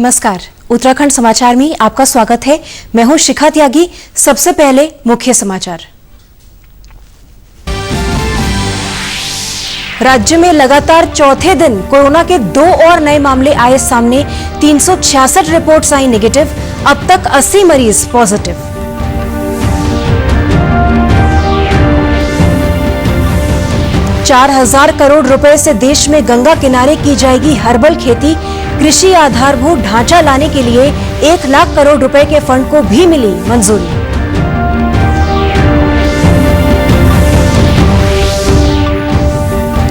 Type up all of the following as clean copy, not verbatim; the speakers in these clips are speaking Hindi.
नमस्कार, उत्तराखंड समाचार में आपका स्वागत है। मैं हूं शिखा त्यागी। सबसे पहले मुख्य समाचार। राज्य में लगातार चौथे दिन कोरोना के 2 और नए मामले आए सामने। 366 रिपोर्ट्स आई नेगेटिव। अब तक 80 मरीज पॉजिटिव। ₹4,000 करोड़ रुपए से देश में गंगा किनारे की जाएगी हर्बल खेती। कृषि आधारभूत ढांचा लाने के लिए 1 लाख करोड़ रुपए के फंड को भी मिली मंजूरी।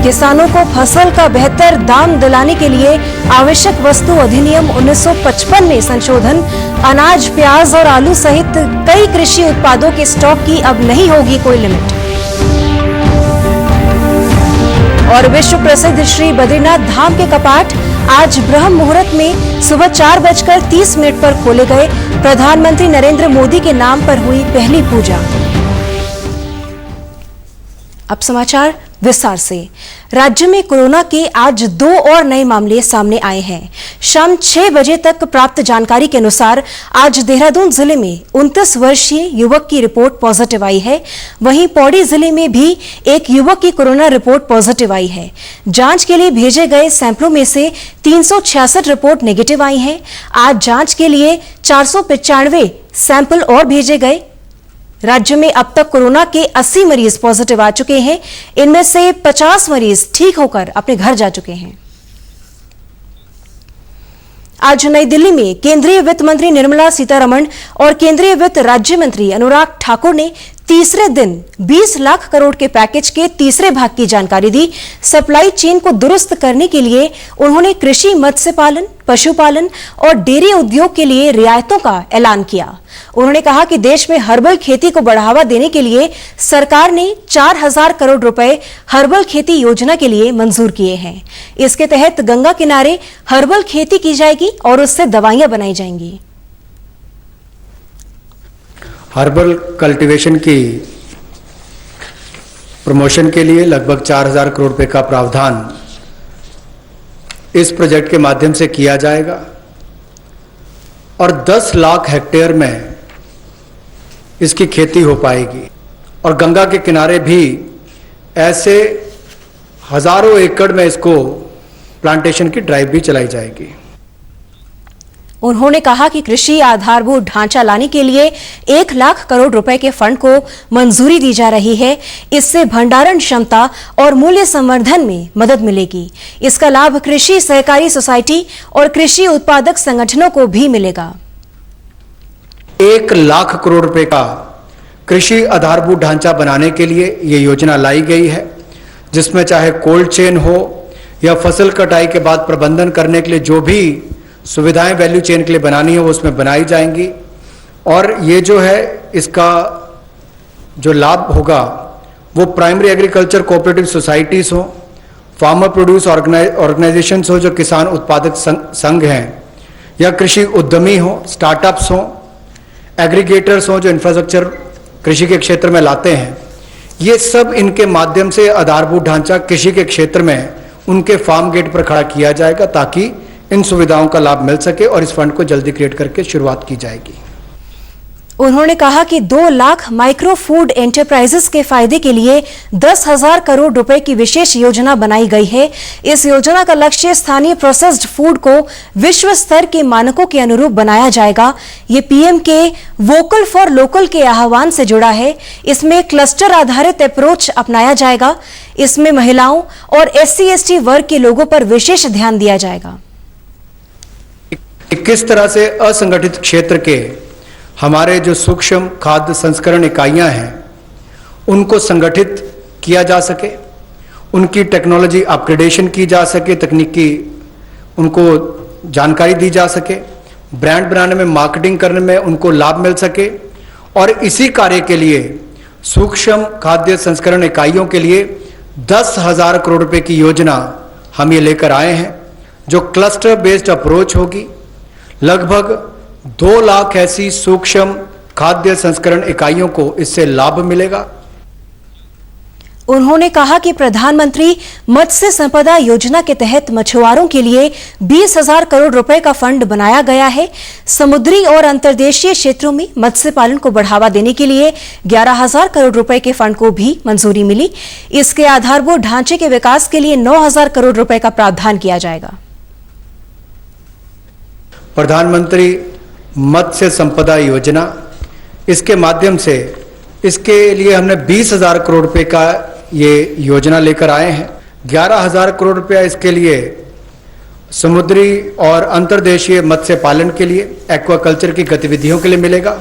किसानों को फसल का बेहतर दाम दिलाने के लिए आवश्यक वस्तु अधिनियम 1955 में संशोधन। अनाज, प्याज और आलू सहित कई कृषि उत्पादों के स्टॉक की अब नहीं होगी कोई लिमिट। और विश्व प्रसिद्ध श्री बद्रीनाथ धाम के कपाट आज ब्रह्म मुहूर्त में सुबह 4:30 पर खोले गए। प्रधानमंत्री नरेंद्र मोदी के नाम पर हुई पहली पूजा। अब समाचार विस्तार से। राज्य में कोरोना के आज 2 और नए मामले सामने आए हैं। शाम 6 बजे तक प्राप्त जानकारी के अनुसार आज देहरादून जिले में 29 वर्षीय युवक की रिपोर्ट पॉजिटिव आई है। वहीं पौड़ी जिले में भी एक युवक की कोरोना रिपोर्ट पॉजिटिव आई है। जांच के लिए भेजे गए सैंपलों में से 366 रिपोर्ट नेगेटिव आई हैं। आज जांच के लिए 495 सैंपल और भेजे गए। राज्य में अब तक कोरोना के 80 मरीज पॉजिटिव आ चुके हैं। इनमें से 50 मरीज ठीक होकर अपने घर जा चुके हैं। आज नई दिल्ली में केंद्रीय वित्त मंत्री निर्मला सीतारमण और केंद्रीय वित्त राज्य मंत्री अनुराग ठाकुर ने तीसरे दिन 20 लाख करोड़ के पैकेज के तीसरे भाग की जानकारी दी। सप्लाई चेन को दुरुस्त करने के लिए उन्होंने कृषि, मत्स्य पालन, पशुपालन और डेयरी उद्योग के लिए रियायतों का ऐलान किया। उन्होंने कहा कि देश में हर्बल खेती को बढ़ावा देने के लिए सरकार ने 4,000 करोड़ रुपए हर्बल खेती योजना के लिए मंजूर किए हैं। इसके तहत गंगा किनारे हर्बल खेती की जाएगी और उससे दवाइयां बनाई जाएंगी। हर्बल कल्टीवेशन की प्रमोशन के लिए लगभग 4,000 करोड़ रुपए का प्रावधान इस प्रोजेक्ट के माध्यम से किया जाएगा और 10 लाख हेक्टेयर में इसकी खेती हो पाएगी। और गंगा के किनारे भी ऐसे हजारों एकड़ में इसको प्लांटेशन की ड्राइव भी चलाई जाएगी। उन्होंने कहा कि कृषि आधारभूत ढांचा लाने के लिए 1 लाख करोड़ रुपए के फंड को मंजूरी दी जा रही है। इससे भंडारण क्षमता और मूल्य संवर्धन में मदद मिलेगी। इसका लाभ कृषि सहकारी सोसाइटी और कृषि उत्पादक संगठनों को भी मिलेगा। 1 लाख करोड़ रुपए का कृषि आधारभूत ढांचा बनाने के लिए ये योजना लाई गई है, जिसमें चाहे कोल्ड चेन हो या फसल कटाई के बाद प्रबंधन करने के लिए जो भी सुविधाएं वैल्यू चेन के लिए बनानी है वो उसमें बनाई जाएंगी। और ये जो है इसका जो लाभ होगा वो प्राइमरी एग्रीकल्चर कोऑपरेटिव सोसाइटीज हो, फार्मर प्रोड्यूस ऑर्गेनाइजेशंस हो जो किसान उत्पादक संघ हैं, या कृषि उद्यमी हो, स्टार्टअप्स हो, एग्रीगेटर्स हो जो इंफ्रास्ट्रक्चर कृषि के क्षेत्र में लाते हैं। ये सब इनके माध्यम से आधारभूत ढांचा कृषि के क्षेत्र में उनके फार्म गेट पर खड़ा किया जाएगा ताकि इन सुविधाओं का लाभ मिल सके और इस फंड को जल्दी क्रिएट करके शुरुआत की जाएगी। उन्होंने कहा कि 2 लाख माइक्रो फूड एंटरप्राइजेस के फायदे के लिए 10,000 करोड़ रुपए की विशेष योजना बनाई गई है। इस योजना का लक्ष्य स्थानीय प्रोसेस्ड फूड को विश्व स्तर के मानकों के अनुरूप बनाया जाएगा। ये पीएम के वोकल फॉर लोकल के आह्वान से जुड़ा है। इसमें क्लस्टर आधारित अप्रोच अपनाया जाएगा। इसमें महिलाओं और SC/ST वर्ग के लोगों पर विशेष ध्यान दिया जाएगा। किस तरह से असंगठित क्षेत्र के हमारे जो सूक्ष्म खाद्य संस्करण इकाइयां हैं उनको संगठित किया जा सके, उनकी टेक्नोलॉजी अपग्रेडेशन की जा सके, तकनीकी उनको जानकारी दी जा सके, ब्रांड बनाने में, मार्केटिंग करने में उनको लाभ मिल सके। और इसी कार्य के लिए सूक्ष्म खाद्य संस्करण इकाइयों के लिए 10,000 करोड़ रुपए की योजना हम ये लेकर आए हैं जो क्लस्टर बेस्ड अप्रोच होगी। लगभग 2 लाख ऐसी सूक्ष्म खाद्य संस्करण इकाइयों को इससे लाभ मिलेगा। उन्होंने कहा कि प्रधानमंत्री मत्स्य संपदा योजना के तहत मछुआरों के लिए 20,000 करोड़ रुपए का फंड बनाया गया है। समुद्री और अंतर्देशीय क्षेत्रों में मत्स्य पालन को बढ़ावा देने के लिए 11,000 करोड़ रुपए के फंड को भी मंजूरी मिली। इसके आधारभूत ढांचे के विकास के लिए 9,000 करोड़ रुपए का प्रावधान किया जाएगा। प्रधानमंत्री मत्स्य संपदा योजना, इसके माध्यम से इसके लिए हमने 20,000 करोड़ रुपए का ये योजना लेकर आए हैं। 11,000 करोड़ रुपया इसके लिए समुद्री और अंतर्देशीय मत्स्य पालन के लिए, एक्वाकल्चर की गतिविधियों के लिए मिलेगा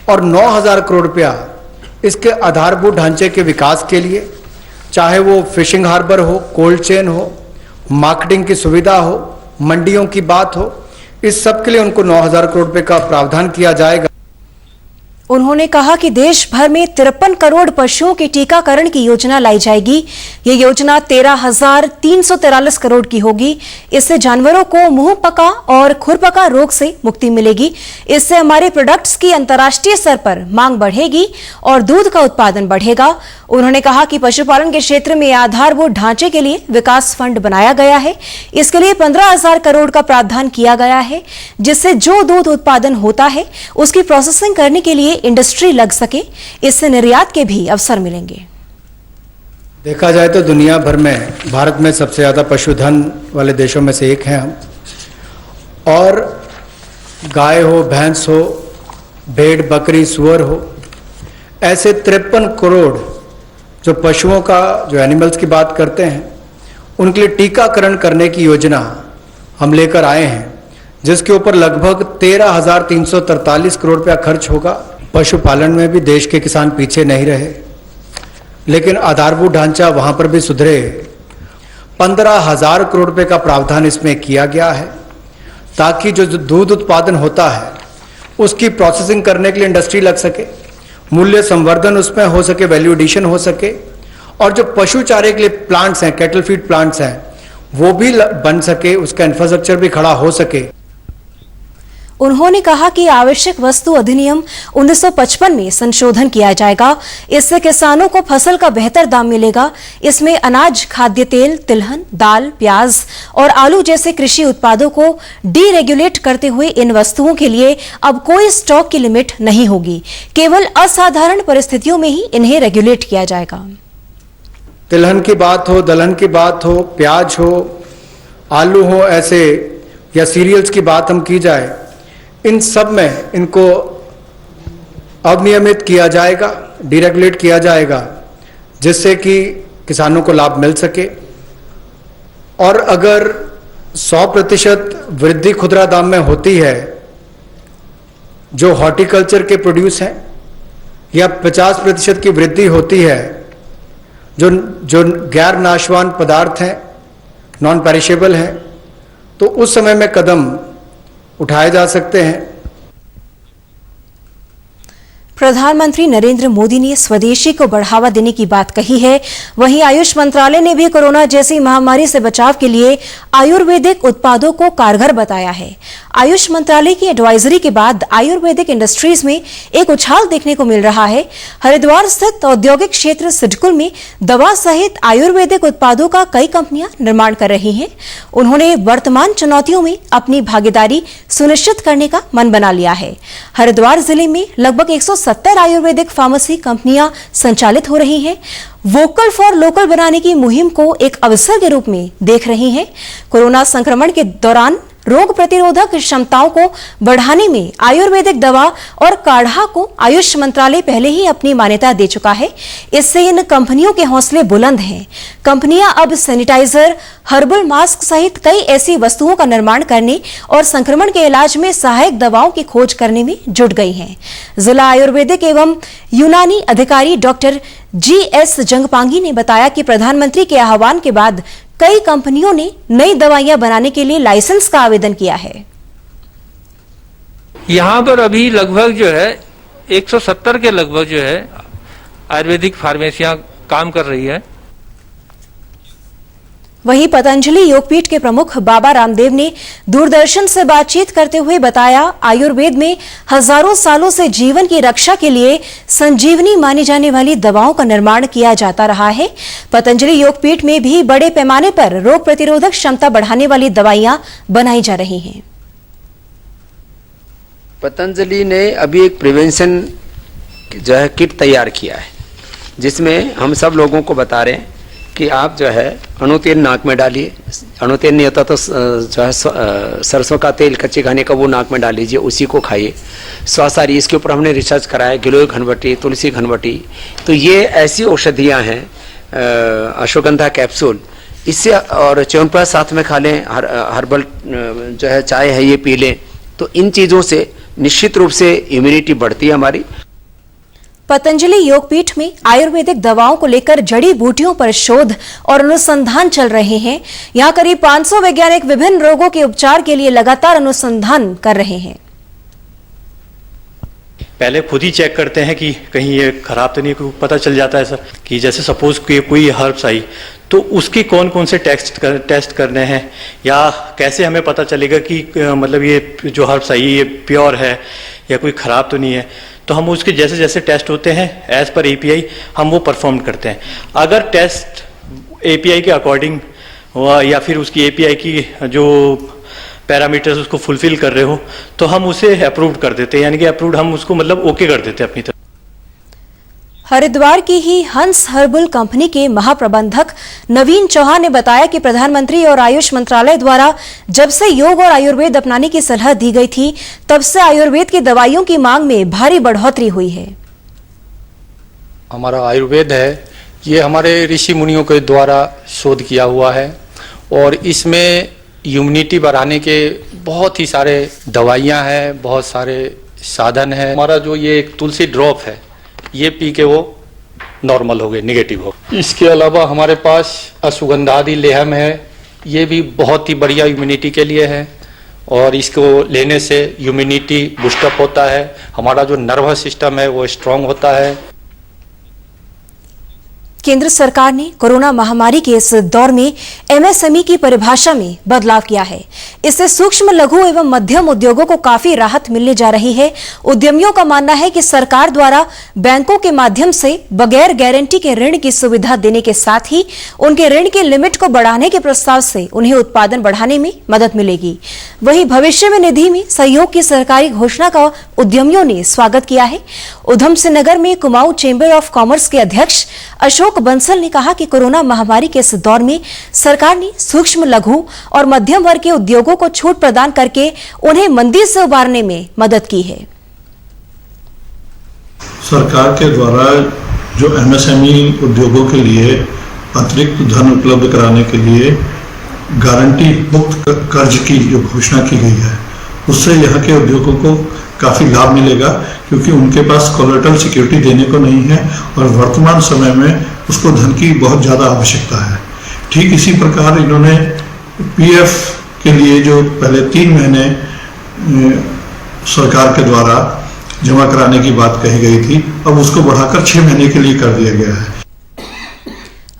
और 9,000 करोड़ रुपया इसके आधारभूत ढांचे के विकास के लिए, चाहे वो फिशिंग हार्बर हो, कोल्ड चेन हो, मार्केटिंग की सुविधा हो, मंडियों की बात हो, इस सब के लिए उनको 9,000 करोड़ रुपए का प्रावधान किया जाएगा। उन्होंने कहा कि देश भर में 53 करोड़ पशुओं के टीकाकरण की योजना लाई जाएगी। ये योजना 13,343 करोड़ की होगी। इससे जानवरों को मुंह पका और खुरपका रोग से मुक्ति मिलेगी। इससे हमारे प्रोडक्ट्स की अंतर्राष्ट्रीय स्तर पर मांग बढ़ेगी और दूध का उत्पादन बढ़ेगा। उन्होंने कहा कि पशुपालन के क्षेत्र में आधारभूत ढांचे के लिए विकास फंड बनाया गया है। इसके लिए 15,000 करोड़ का प्रावधान किया गया है, जिससे जो दूध उत्पादन होता है उसकी प्रोसेसिंग करने के लिए इंडस्ट्री लग सके। इससे निर्यात के भी अवसर मिलेंगे। देखा जाए तो दुनिया भर में भारत में सबसे ज्यादा पशुधन वाले देशों में से एक हैं हम। और गाय हो, भैंस हो, भेड़, बकरी, सुअर हो, ऐसे 53 करोड़ जो पशुओं का, जो एनिमल्स की बात करते हैं, उनके लिए टीकाकरण करने की योजना हम लेकर आए हैं, जिसके ऊपर लगभग 13,343 करोड़ रुपया खर्च होगा। पशुपालन में भी देश के किसान पीछे नहीं रहे, लेकिन आधारभूत ढांचा वहां पर भी सुधरे। 15,000 करोड़ रुपए का प्रावधान इसमें किया गया है, ताकि जो दूध उत्पादन होता है उसकी प्रोसेसिंग करने के लिए इंडस्ट्री लग सके, मूल्य संवर्धन उसमें हो सके, वैल्यू एडिशन हो सके, और जो पशु चारे के लिए प्लांट्स हैं, कैटल फीड प्लांट्स हैं, वो भी बन सके, उसका इंफ्रास्ट्रक्चर भी खड़ा हो सके। उन्होंने कहा कि आवश्यक वस्तु अधिनियम 1955 में संशोधन किया जाएगा। इससे किसानों को फसल का बेहतर दाम मिलेगा। इसमें अनाज, खाद्य तेल, तिलहन, दाल, प्याज और आलू जैसे कृषि उत्पादों को डीरेगुलेट करते हुए इन वस्तुओं के लिए अब कोई स्टॉक की लिमिट नहीं होगी। केवल असाधारण परिस्थितियों में ही इन्हें रेगुलेट किया जाएगा। तिलहन की बात हो, दलहन की बात हो, प्याज हो, आलू हो, ऐसे या सीरियल्स की बात हम की जाए, इन सब में इनको अनियमित किया जाएगा, डीरेगुलेट किया जाएगा, जिससे कि किसानों को लाभ मिल सके। और अगर 100% वृद्धि खुदरा दाम में होती है जो हॉर्टिकल्चर के प्रोड्यूस हैं, या 50% की वृद्धि होती है जो गैर नाशवान पदार्थ हैं, नॉन पेरिशेबल हैं, तो उस समय में कदम उठाए जा सकते हैं। प्रधानमंत्री नरेंद्र मोदी ने स्वदेशी को बढ़ावा देने की बात कही है। वहीं आयुष मंत्रालय ने भी कोरोना जैसी महामारी से बचाव के लिए आयुर्वेदिक उत्पादों को कारगर बताया है। आयुष मंत्रालय की एडवाइजरी के बाद आयुर्वेदिक इंडस्ट्रीज में एक उछाल देखने को मिल रहा है। हरिद्वार स्थित औद्योगिक क्षेत्र सिडकुल में दवा सहित आयुर्वेदिक उत्पादों का कई कंपनियां निर्माण कर रही हैं। उन्होंने वर्तमान चुनौतियों में अपनी भागीदारी सुनिश्चित करने का मन बना लिया है। हरिद्वार जिले में लगभग 170 आयुर्वेदिक फार्मेसी कंपनियां संचालित हो रही हैं। वोकल फॉर लोकल बनाने की मुहिम को एक अवसर के रूप में देख रही हैं। कोरोना संक्रमण के दौरान रोग प्रतिरोधक क्षमताओं को बढ़ाने में आयुर्वेदिक दवा और काढ़ा को आयुष मंत्रालय पहले ही अपनी मान्यता दे चुका है। इससे इन कंपनियों के हौसले बुलंद हैं। कंपनियां अब सैनिटाइजर, हर्बल मास्क सहित कई ऐसी वस्तुओं का निर्माण करने और संक्रमण के इलाज में सहायक दवाओं की खोज करने में जुट गई हैं। जिला आयुर्वेदिक एवं यूनानी अधिकारी डॉक्टर GS जंगपांगी ने बताया कि प्रधानमंत्री के आह्वान के बाद कई कंपनियों ने नई दवाइयां बनाने के लिए लाइसेंस का आवेदन किया है। यहाँ पर अभी लगभग जो है 170 के लगभग जो है आयुर्वेदिक फार्मेसियां काम कर रही है। वहीं पतंजलि योगपीठ के प्रमुख बाबा रामदेव ने दूरदर्शन से बातचीत करते हुए बताया, आयुर्वेद में हजारों सालों से जीवन की रक्षा के लिए संजीवनी मानी जाने वाली दवाओं का निर्माण किया जाता रहा है। पतंजलि योगपीठ में भी बड़े पैमाने पर रोग प्रतिरोधक क्षमता बढ़ाने वाली दवाइयां बनाई जा रही हैं। पतंजलि ने अभी एक प्रिवेंशन जो है किट तैयार किया है, जिसमें हम सब लोगों को बता रहे हैं कि आप जो है अणु तेल नाक में डालिए। अणु तेल नहीं होता तो जो है सरसों का तेल कच्चे खाने का वो नाक में डाल लीजिए, उसी को खाइए। स्वासारी, इसके ऊपर हमने रिसर्च कराया, गिलोय घनवटी, तुलसी घनवटी। तो ये ऐसी औषधियाँ हैं, अश्वगंधा कैप्सूल, इससे और च्यवनप्राश साथ में खा लें, हर्बल जो है चाय है ये पी लें। तो इन चीज़ों से निश्चित रूप से इम्यूनिटी बढ़ती है हमारी। पतंजलि योगपीठ में आयुर्वेदिक दवाओं को लेकर जड़ी बूटियों पर शोध और अनुसंधान चल रहे हैं। यहाँ करीब 500 वैज्ञानिक विभिन्न रोगों के उपचार के लिए लगातार अनुसंधान कर रहे हैं। पहले खुद ही चेक करते हैं कि कहीं ये खराब तो नहीं, पता चल जाता है सर कि जैसे सपोज कोई हर्ब्स आई तो उसके कौन कौन से टेस्ट करने हैं, या कैसे हमें पता चलेगा कि मतलब ये जो हर्ब्स आई ये प्योर है या कोई खराब तो नहीं है। तो हम उसके जैसे जैसे टेस्ट होते हैं एज पर एपीआई हम वो परफॉर्म करते हैं। अगर टेस्ट एपीआई के अकॉर्डिंग या फिर उसकी एपीआई की जो पैरामीटर्स उसको फुलफिल कर रहे हो तो हम उसे अप्रूव कर देते हैं, यानी कि अप्रूव्ड हम उसको मतलब ओके कर देते हैं अपनी तरफ। हरिद्वार की ही हंस हर्बल कंपनी के महाप्रबंधक नवीन चौहान ने बताया कि प्रधानमंत्री और आयुष मंत्रालय द्वारा जब से योग और आयुर्वेद अपनाने की सलाह दी गई थी, तब से आयुर्वेद की दवाइयों की मांग में भारी बढ़ोतरी हुई है। हमारा आयुर्वेद है ये हमारे ऋषि मुनियों के द्वारा शोध किया हुआ है और इसमें इम्यूनिटी बढ़ाने के बहुत ही सारे दवाइयाँ हैं, बहुत सारे साधन हैं। हमारा जो ये एक तुलसी ड्रॉप है ये पी के वो नॉर्मल हो गए, निगेटिव हो। इसके अलावा हमारे पास अश्वगंधादि लेहम है, ये भी बहुत ही बढ़िया इम्यूनिटी के लिए है और इसको लेने से इम्यूनिटी बूस्टअप होता है, हमारा जो नर्वस सिस्टम है वो स्ट्रांग होता है। केंद्र सरकार ने कोरोना महामारी के इस दौर में एमएसएमई की परिभाषा में बदलाव किया है। इससे सूक्ष्म, लघु एवं मध्यम उद्योगों को काफी राहत मिलने जा रही है। उद्यमियों का मानना है कि सरकार द्वारा बैंकों के माध्यम से बगैर गारंटी के ऋण की सुविधा देने के साथ ही उनके ऋण की लिमिट को बढ़ाने के प्रस्ताव से उन्हें उत्पादन बढ़ाने में मदद मिलेगी। वहीं भविष्य में निधि में सहयोग की सरकारी घोषणा का उद्यमियों ने स्वागत किया है। उधम सिंह नगर में कुमाऊं चेंबर ऑफ कॉमर्स के अध्यक्ष अशोक बंसल ने कहा कि कोरोना महामारी के इस दौर में सरकार ने सूक्ष्म, लघु और मध्यम वर्ग के उद्योगों को छूट प्रदान करके उन्हें मंदी से उबारने में मदद की है। सरकार के द्वारा जो एमएसएमई उद्योगों के लिए अतिरिक्त धन उपलब्ध कराने के लिए गारंटी मुक्त कर्ज की जो घोषणा की गई है, उससे यहाँ के उद्योगों को काफी लाभ मिलेगा, क्योंकि उनके पास कोलेटरल सिक्योरिटी देने को नहीं है और वर्तमान समय में उसको धन की बहुत ज़्यादा आवश्यकता है। ठीक इसी प्रकार इन्होंने पीएफ के लिए जो पहले 3 महीने सरकार के द्वारा जमा कराने की बात कही गई थी, अब उसको बढ़ाकर 6 महीने के लिए कर दिया गया है।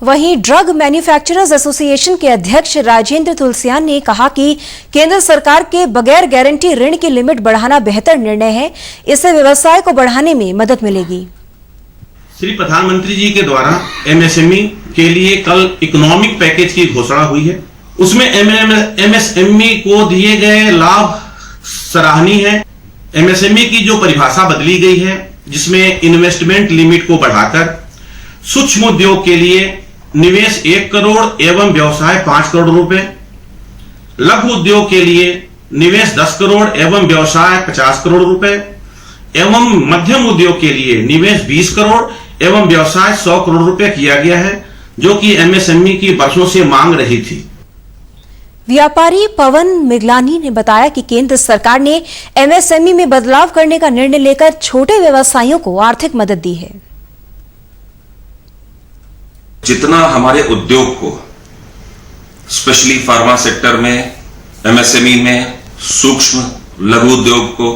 वहीं ड्रग मैन्युफैक्चरर्स एसोसिएशन के अध्यक्ष राजेंद्र तुलसियान ने कहा कि केंद्र सरकार के बगैर गारंटी ऋण की लिमिट बढ़ाना बेहतर निर्णय है। इससे व्यवसाय को बढ़ाने में मदद मिलेगी। श्री प्रधानमंत्री जी के द्वारा एमएसएमई के लिए कल इकोनॉमिक पैकेज की घोषणा हुई है। उसमें एमएसएमई को दिए गए लाभ सराहनीय है। एमएसएमई की जो परिभाषा बदली गई है, जिसमें इन्वेस्टमेंट लिमिट को बढ़ाकर सूक्ष्म उद्योग के लिए निवेश 1 करोड़ एवं व्यवसाय 5 करोड़ रुपए, लघु उद्योग के लिए निवेश 10 करोड़ एवं व्यवसाय 50 करोड़ रुपए एवं मध्यम उद्योग के लिए निवेश 20 करोड़ एवं व्यवसाय 100 करोड़ रुपए किया गया है, जो कि एमएसएमई की वर्षों से मांग रही थी। व्यापारी पवन मिगलानी ने बताया कि केंद्र सरकार ने एमएसएमई में बदलाव करने का निर्णय लेकर छोटे व्यवसायियों को आर्थिक मदद दी है। जितना हमारे उद्योग को स्पेशली फार्मा सेक्टर में, एमएसएमई में, सूक्ष्म लघु उद्योग को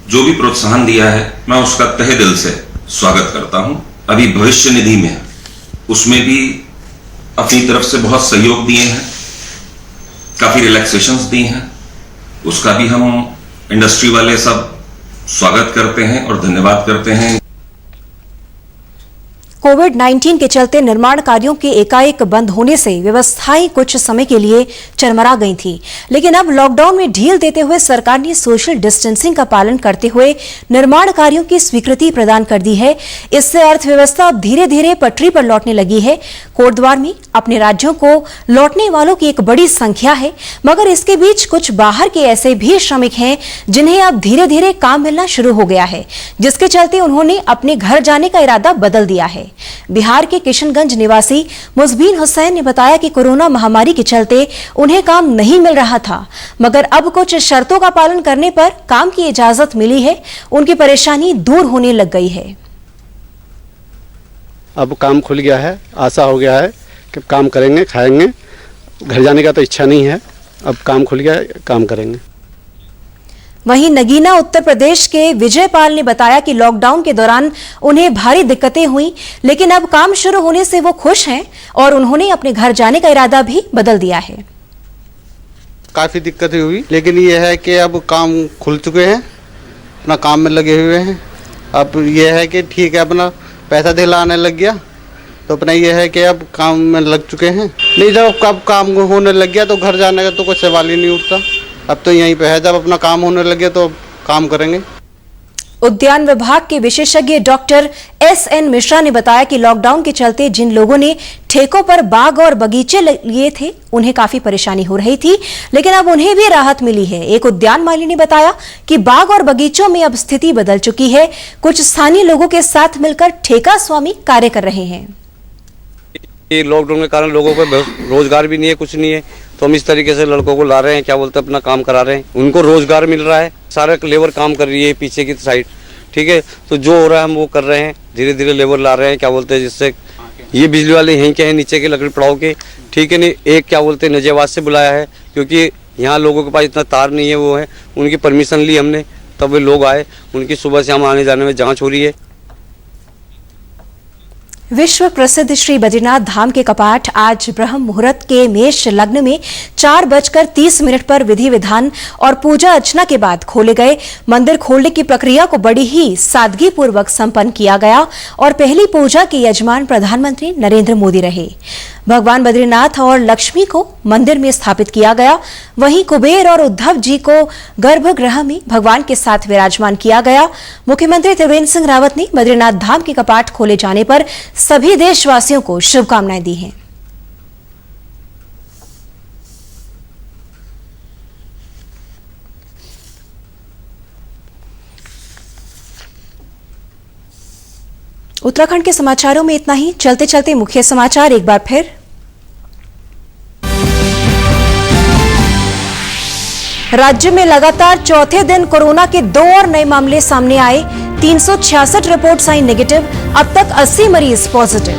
जो भी प्रोत्साहन दिया है, मैं उसका तहे दिल से स्वागत करता हूं। अभी भविष्य निधि में उसमें भी अपनी तरफ से बहुत सहयोग दिए हैं, काफी रिलैक्सेशंस दी हैं, उसका भी हम इंडस्ट्री वाले सब स्वागत करते हैं और धन्यवाद करते हैं। कोविड-19 के चलते निर्माण कार्यों के एकाएक बंद होने से व्यवस्थाएं कुछ समय के लिए चरमरा गई थी, लेकिन अब लॉकडाउन में ढील देते हुए सरकार ने सोशल डिस्टेंसिंग का पालन करते हुए निर्माण कार्यों की स्वीकृति प्रदान कर दी है। इससे अर्थव्यवस्था अब धीरे धीरे पटरी पर लौटने लगी है। कोटद्वार में अपने राज्यों को लौटने वालों की एक बड़ी संख्या है, मगर इसके बीच कुछ बाहर के ऐसे भी श्रमिक हैं जिन्हें अब धीरे धीरे काम मिलना शुरू हो गया है, जिसके चलते उन्होंने अपने घर जाने का इरादा बदल दिया है। बिहार के किशनगंज निवासी मुजबीन हुसैन ने बताया कि कोरोना महामारी के चलते उन्हें काम नहीं मिल रहा था, मगर अब कुछ शर्तों का पालन करने पर काम की इजाजत मिली है। उनकी परेशानी दूर होने लग गई है। अब काम खुल गया है, आशा हो गया है कि काम करेंगे, खाएंगे। घर जाने का तो इच्छा नहीं है, अब काम खुल गया है, काम करेंगे। वहीं नगीना उत्तर प्रदेश के विजयपाल ने बताया कि लॉकडाउन के दौरान उन्हें भारी दिक्कतें हुई, लेकिन अब काम शुरू होने से वो खुश हैं और उन्होंने अपने घर जाने का इरादा भी बदल दिया है। काफ़ी दिक्कतें हुई, लेकिन ये है कि अब काम खुल चुके हैं, अपना काम में लगे हुए हैं। अब ये है कि ठीक है, अपना पैसा दिलाने लग गया तो अपना ये है कि अब काम में लग चुके हैं। नहीं, जब कब काम होने लग गया तो घर जाने का तो कोई सवाल ही नहीं उठता। अब तो यहीं पे है, जब अपना काम होने लगे तो काम करेंगे। उद्यान विभाग के विशेषज्ञ डॉक्टर एस.एन. मिश्रा ने बताया कि लॉकडाउन के चलते जिन लोगों ने ठेकों पर बाग और बगीचे लिए थे उन्हें काफी परेशानी हो रही थी, लेकिन अब उन्हें भी राहत मिली है। एक उद्यान माली ने बताया कि बाग और बगीचों में अब स्थिति बदल चुकी है। कुछ स्थानीय लोगों के साथ मिलकर ठेका स्वामी कार्य कर रहे हैं। ये लॉकडाउन के कारण लोगों को रोजगार भी नहीं है, कुछ नहीं है, तो हम इस तरीके से लड़कों को ला रहे हैं, क्या बोलते हैं, अपना काम करा रहे हैं। उनको रोजगार मिल रहा है, सारा लेबर काम कर रही है पीछे की साइड, ठीक है। तो जो हो रहा है हम वो कर रहे हैं, धीरे धीरे लेबर ला रहे हैं, क्या बोलते हैं, जिससे ये बिजली वाले यहीं के हैं, नीचे के लकड़ी पड़ाव के, ठीक है। नहीं, एक क्या बोलते हैं नजेबाज से बुलाया है, क्योंकि यहाँ लोगों के पास इतना तार नहीं है, वो है, उनकी परमिशन ली हमने, तब वे लोग आए। उनकी सुबह से हम आने जाने में जाँच हो रही है। विश्व प्रसिद्ध श्री बद्रीनाथ धाम के कपाट आज ब्रह्म मुहूर्त के मेष लग्न में 4:30 पर विधि विधान और पूजा अर्चना के बाद खोले गए। मंदिर खोलने की प्रक्रिया को बड़ी ही सादगी पूर्वक संपन्न किया गया और पहली पूजा के यजमान प्रधानमंत्री नरेंद्र मोदी रहे। भगवान बद्रीनाथ और लक्ष्मी को मंदिर में स्थापित किया गया, वहीं कुबेर और उद्धव जी को गर्भगृह में भगवान के साथ विराजमान किया गया। मुख्यमंत्री त्रिवेंद्र सिंह रावत ने बद्रीनाथ धाम के कपाट खोले जाने पर सभी देशवासियों को शुभकामनाएं दी हैं। उत्तराखंड के समाचारों में इतना ही। चलते चलते मुख्य समाचार एक बार फिर। राज्य में लगातार चौथे दिन कोरोना के 2 और नए मामले सामने आए। 366 रिपोर्ट्स आई नेगेटिव। अब तक 80 मरीज पॉजिटिव।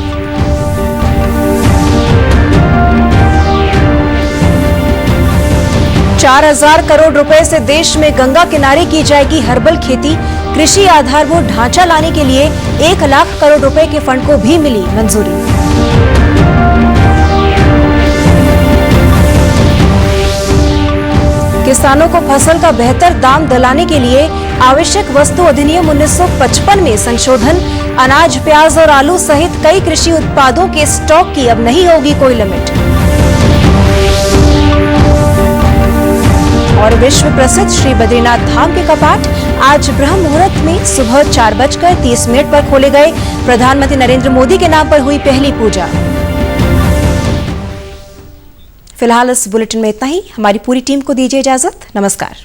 ₹4,000 करोड़ से देश में गंगा किनारे की जाएगी हर्बल खेती। कृषि आधारभूत ढांचा लाने के लिए 1 लाख करोड़ रुपए के फंड को भी मिली मंजूरी। किसानों को फसल का बेहतर दाम दिलाने के लिए आवश्यक वस्तु अधिनियम 1955 में संशोधन। अनाज, प्याज और आलू सहित कई कृषि उत्पादों के स्टॉक की अब नहीं होगी कोई लिमिट। और विश्व प्रसिद्ध श्री बद्रीनाथ धाम के कपाट आज ब्रह्म मुहूर्त में सुबह 4:30 पर खोले गए। प्रधानमंत्री नरेंद्र मोदी के नाम पर हुई पहली पूजा। फिलहाल इस बुलेटिन में इतना ही। हमारी पूरी टीम को दीजिए इजाजत। नमस्कार।